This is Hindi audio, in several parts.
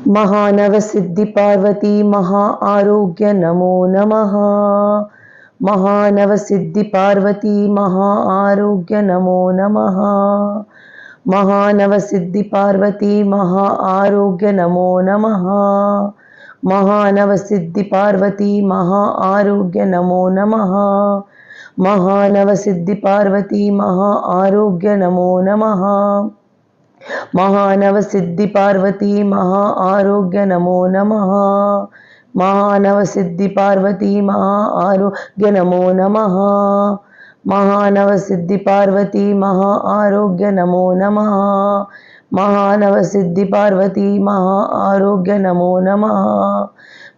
महानव सिद्धि पार्वती महा आरोग्य नमो नमः। महानव सिद्धि पार्वती महा आरोग्य नमो नमः। महानव सिद्धि पार्वती महा आरोग्य नमो नमः। महानव सिद्धि पार्वती महा आरोग्य नमो नमः। महानव सिद्धि पार्वती महा आरोग्य नमो नमः। महानव सिद्धि पार्वती महा आरोग्य नमो नमः। महानव सिद्धि पार्वती महा आरोग्य नमो नमः। महानव सिद्धि पार्वती महा आरोग्य नमो नमः। महानव सिद्धि पार्वती महा आरोग्य नमो नमः।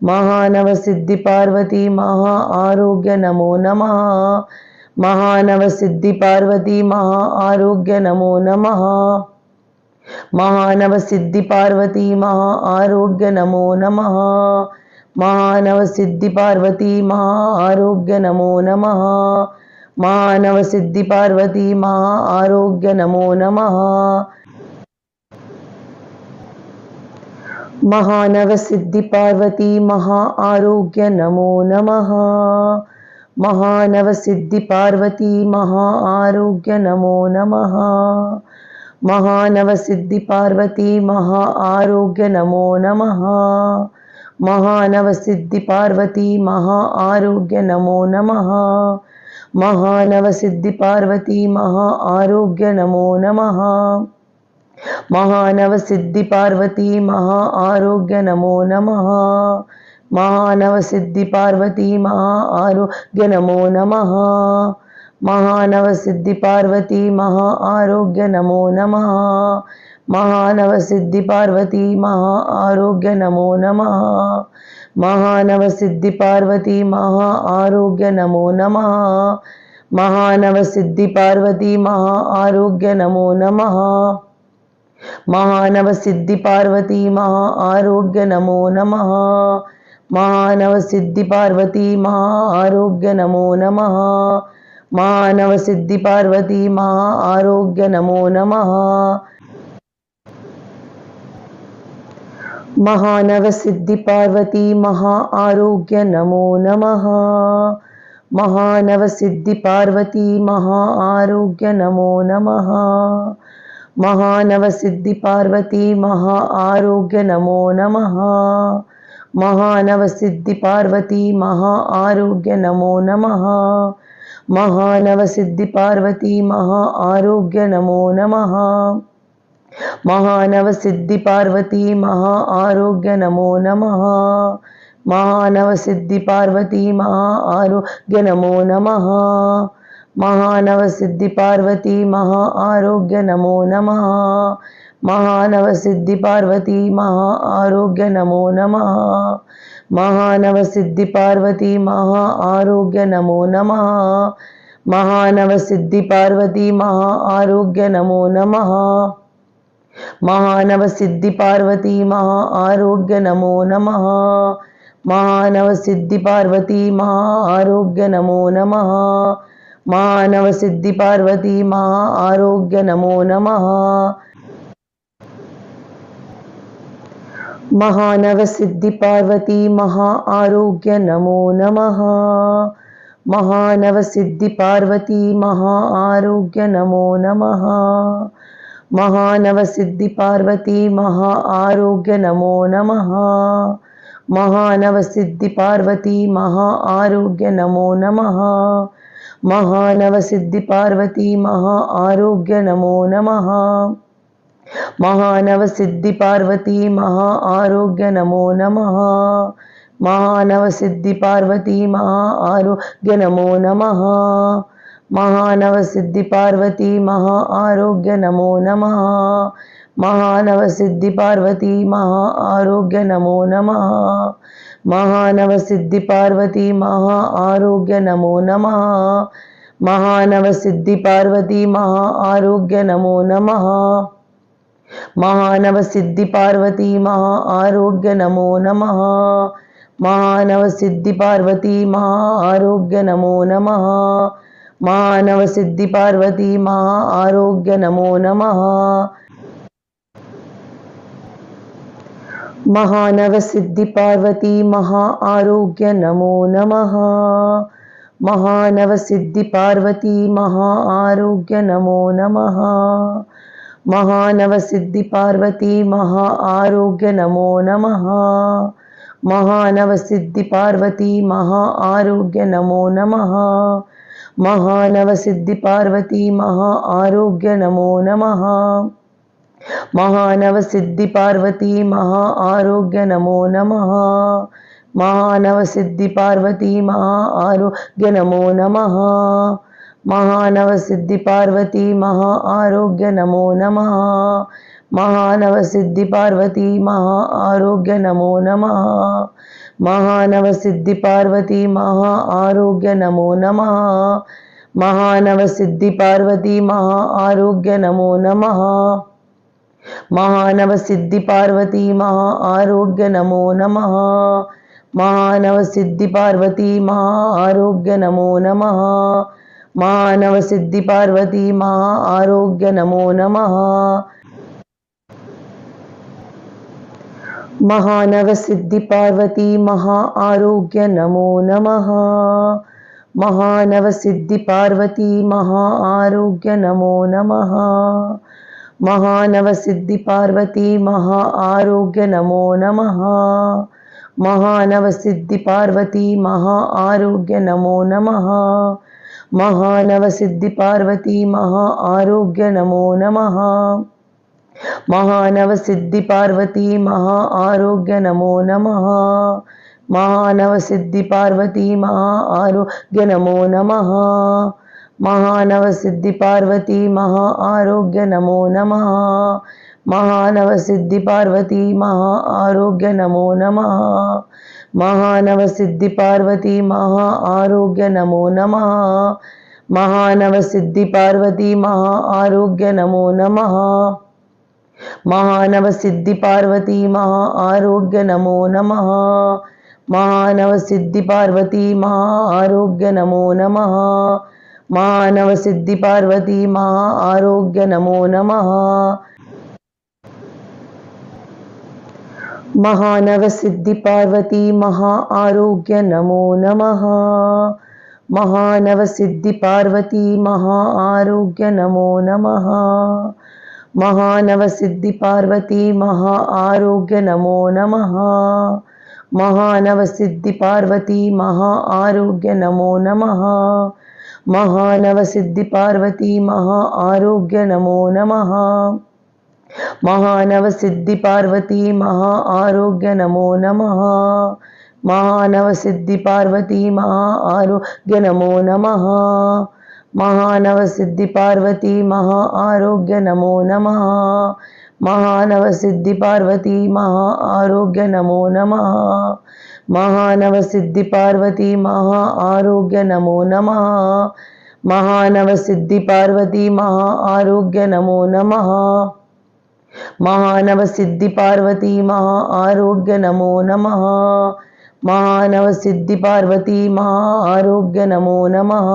महानव सिद्धि पार्वती महा आरोग्य नमो नमः। महानव सिद्धि पार्वती महा आरोग्य नमो नमः। महानव सिद्धि पार्वती महा आरोग्य नमो नमः। महानव सिद्धि पार्वती महा आरोग्य नमो नमः। महानव सिद्धि पार्वती महा आरोग्य नमो नमः। महानव सिद्धि पार्वती महा आरोग्य नमो नमः। महानव सिद्धि पार्वती महा आरोग्य नमो नमः। महानव सिद्धि पार्वती महा आरोग्य नमो नमः। महानव सिद्धि पार्वती महा आरोग्य नमो नमः। महानव सिद्धि पार्वती महा आरोग्य नमो नमः। महानव सिद्धि पार्वती महा आरोग्य नमो नमः। महानव सिद्धि पार्वती महा आरोग्य नमो नमः। महानव सिद्धि पार्वती महा आरोग्य नमो नमः। महानव सिद्धि पार्वती महा आरोग्य नमो नमः। महानव सिद्धि पार्वती महा आरोग्य नमो नमः। महानव सिद्धि पार्वती महा आरोग्य नमो नमः। महानव सिद्धि पार्वती महा आरोग्य नमो नमः। महानव सिद्धि पार्वती महा आरोग्य नमो नमः। महानव सिद्धि पार्वती महा आरोग्य नमो नमः। महानव सिद्धि पार्वती महा आरोग्य नमो नमः। महानव सिद्धि पार्वती महा आरोग्य नमो नमः। महानव सिद्धि पार्वती महा आरोग्य नमो नमः। महानव सिद्धि पार्वती महा आरोग्य नमो नमः। महानव सिद्धि पार्वती महा आरोग्य नमो नमः। महानव सिद्धि पार्वती महा आरोग्य नमो नमः। महानव सिद्धि पार्वती महा आरोग्य नमो नमः। महानव सिद्धि पार्वती महा आरोग्य नमो नमः। महानव सिद्धि पार्वती महा आरोग्य नमो नमः। महानव सिद्धि पार्वती महा आरोग्य नमो नमः। महानव सिद्धि पार्वती महा आरोग्य नमो नमः। महानव सिद्धि पार्वती महा आरोग्य नमो नमः। महानव सिद्धि पार्वती महा आरोग्य नमो नमः। महानव सिद्धि पार्वती महा आरोग्य नमो नमः। महानव सिद्धि पार्वती महा आरोग्य नमो नमः। महानव सिद्धि पार्वती महा आरोग्य नमो नमः। महानव सिद्धि पार्वती महा आरोग्य नमो नमः। महानव सिद्धि पार्वती महा आरोग्य नमो नमः। महानव सिद्धि पार्वती महा आरोग्य नमो नमः। महानव सिद्धि पार्वती महा आरोग्य नमो नमः। महानव सिद्धि पार्वती महा आरोग्य नमो नमः। महानव सिद्धि पार्वती महा आरोग्य नमो नमः। महानव सिद्धि पार्वती महा आरोग्य नमो नमः। महानव सिद्धि पार्वती महा आरोग्य नमो नमः। महानव सिद्धि पार्वती महा आरोग्य नमो नमः। महानव सिद्धि पार्वती महा आरोग्य नमो नमः। महानव सिद्धि पार्वती महा आरोग्य नमो नमः। महानव सिद्धि पार्वती महा आरोग्य नमो नमः। महानव सिद्धि पार्वती महा आरोग्य नमो नमः। महानव सिद्धि पार्वती महा आरोग्य नमो नमः। महानव सिद्धि पार्वती महा आरोग्य नमो नमः। महानव सिद्धि पार्वती महा आरोग्य नमो नमः। महानव सिद्धि पार्वती महा आरोग्य नमो नमः। महानव सिद्धि पार्वती महा आरोग्य नमो नमः। महानव सिद्धि पार्वती महा आरोग्य नमो नमः। महानव सिद्धि पार्वती महा आरोग्य नमो नमः। महानव सिद्धि पार्वती महा आरोग्य नमो नमः। महानव सिद्धि पार्वती महा आरोग्य नमो नमः। महानव सिद्धि पार्वती महा आरोग्य नमो नमः। महानव सिद्धि पार्वती महा आरोग्य नमो नमः। महानव सिद्धि पार्वती महा आरोग्य नमो नमः। महानव सिद्धि पार्वती महा आरोग्य नमो नमः। महानव सिद्धि पार्वती महा आरोग्य नमो नमः। महानव सिद्धि पार्वती महा आरोग्य नमो नमः। महानव सिद्धि पार्वती महा आरोग्य नमो नमः। महानव सिद्धि पार्वती महा आरोग्य नमो नमः। महानव सिद्धि पार्वती महा आरोग्य नमो नमः। महानव सिद्धि पार्वती महा आरोग्य नमो नमः। महानव सिद्धि पार्वती महा आरोग्य नमो नमः। महानव सिद्धि पार्वती महा आरोग्य नमो नमः। महानव सिद्धि पार्वती महा आरोग्य नमो नमः। महानव सिद्धि पार्वती महा आरोग्य नमो नमः। महानव सिद्धि पार्वती महा आरोग्य नमो नमः। महानव सिद्धि पार्वती महा आरोग्य नमो नमः। महानव सिद्धि पार्वती महा आरोग्य नमो नमः। महानव सिद्धि पार्वती महा आरोग्य नमो नमः। महानव सिद्धि पार्वती महा आरोग्य नमो नमः। महानव सिद्धि पार्वती महा आरोग्य नमो नमः। महानव सिद्धि पार्वती महा आरोग्य नमो नमः। महानव सिद्धि पार्वती महा आरोग्य नमो नमः। महानव सिद्धि पार्वती महा आरोग्य नमो नमः। महानव सिद्धि पार्वती महा आरोग्य नमो नमः। महानव सिद्धि पार्वती महा आरोग्य नमो नमः। महानव सिद्धि पार्वती महा आरोग्य नमो नमः। महानव सिद्धि पार्वती महा आरोग्य नमो नमः। महानव सिद्धि पार्वती महा आरोग्य नमो नमः। महानव सिद्धि पार्वती महा आरोग्य नमो नमः। महानव सिद्धि पार्वती महा आरोग्य नमो नमः। महानव सिद्धि पार्वती महा आरोग्य नमो नमः।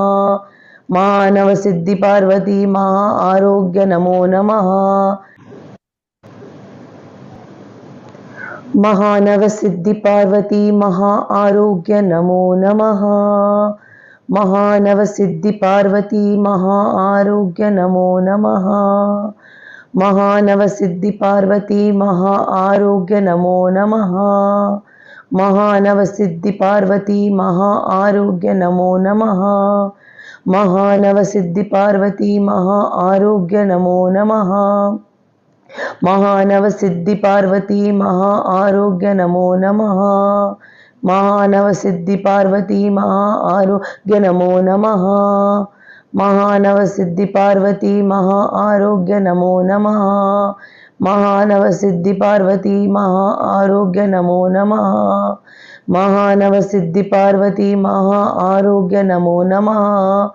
महानव सिद्धि पार्वती महा आरोग्य नमो नमः। महानव सिद्धि पार्वती महा आरोग्य नमो नमः। महानव सिद्धि पार्वती महा आरोग्य नमो नमः। महानव सिद्धि पार्वती महा आरोग्य नमो नमः। महानव सिद्धि पार्वती महा आरोग्य नमो नमः। महानव सिद्धि पार्वती महा आरोग्य नमो नमः। महानव सिद्धि पार्वती महा आरोग्य नमो नमः। महानव सिद्धि पार्वती महा आरोग्य नमो नमः। महानव सिद्धि पार्वती महा आरोग्य नमो नमः। महानव सिद्धि पार्वती महा आरोग्य नमो नमः। महानव सिद्धि पार्वती महा आरोग्य नमो नमः।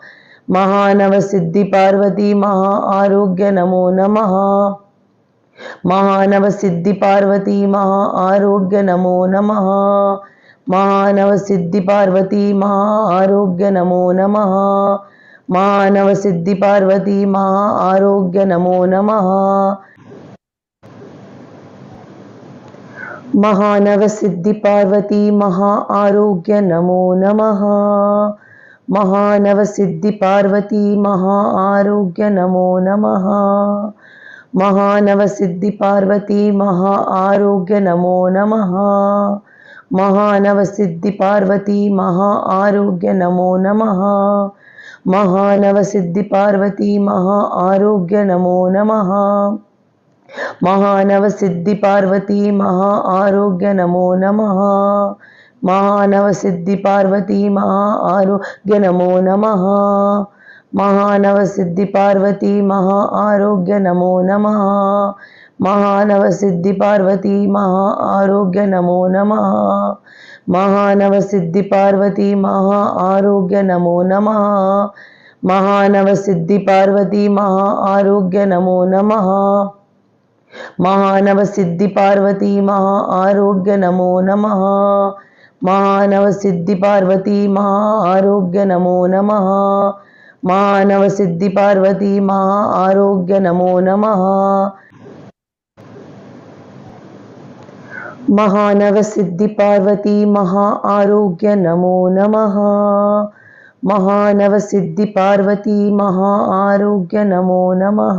महानव सिद्धि पार्वती महा आरोग्य नमो नमः। महानव सिद्धि पार्वती महा आरोग्य नमो नमः। महानव सिद्धि पार्वती महा आरोग्य नमो नमः। महानव सिद्धि पार्वती महा आरोग्य नमो नमः। महानव सिद्धि पार्वती महा आरोग्य नमो नमः। महानव सिद्धि पार्वती महा आरोग्य नमो नमः। महानव सिद्धि पार्वती महा आरोग्य नमो नमः। महानव सिद्धि पार्वती महा आरोग्य नमो नमः। महानव सिद्धि पार्वती महा आरोग्य नमो नमः। महानव सिद्धि पार्वती महा आरोग्य नमो नमः। महानव सिद्धि पार्वती महा आरोग्य नमो नमः। महानव सिद्धि पार्वती महा आरोग्य नमो नमः। महानव सिद्धि पार्वती महा आरोग्य नमो नमः। महानव सिद्धि पार्वती महा आरोग्य नमो नमः। महानव सिद्धि पार्वती महा आरोग्य नमो नमः। महानव सिद्धि पार्वती महा आरोग्य नमो नमः। महानव सिद्धि पार्वती महा आरोग्य नमो नमः। महानव सिद्धि पार्वती महा आरोग्य नमो नमः। महानव सिद्धि पार्वती महा आरोग्य नमो नमः। महानव सिद्धि पार्वती महा आरोग्य नमो नमः।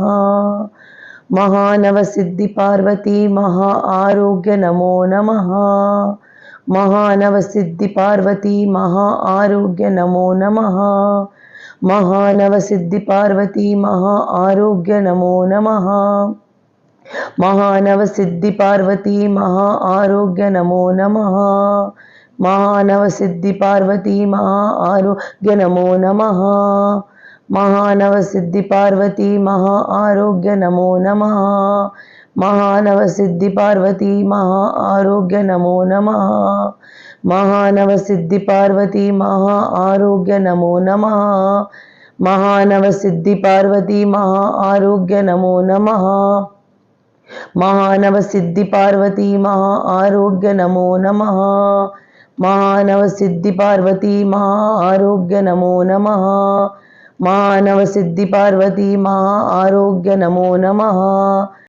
महानव सिद्धि पार्वती महा आरोग्य नमो नमः। महानव सिद्धि पार्वती महा आरोग्य नमो नमः। महानव सिद्धि पार्वती महा आरोग्य नमो नमः। महानव सिद्धि पार्वती महा आरोग्य नमो नमः। महानव सिद्धि पार्वती महा आरोग्य नमो नमः। महानव सिद्धि पार्वती महा आरोग्य नमो नमः। महानव सिद्धि पार्वती महा आरोग्य नमो नमः। महानव सिद्धि पार्वती महा आरोग्य नमो नमः। महानव सिद्धि पार्वती महा आरोग्य नमो नमः। महानव सिद्धि पार्वती महा आरोग्य नमो नमः। महानव सिद्धि पार्वती महा आरोग्य नमो नमः। महानव सिद्धि पार्वती महा आरोग्य नमो नमः।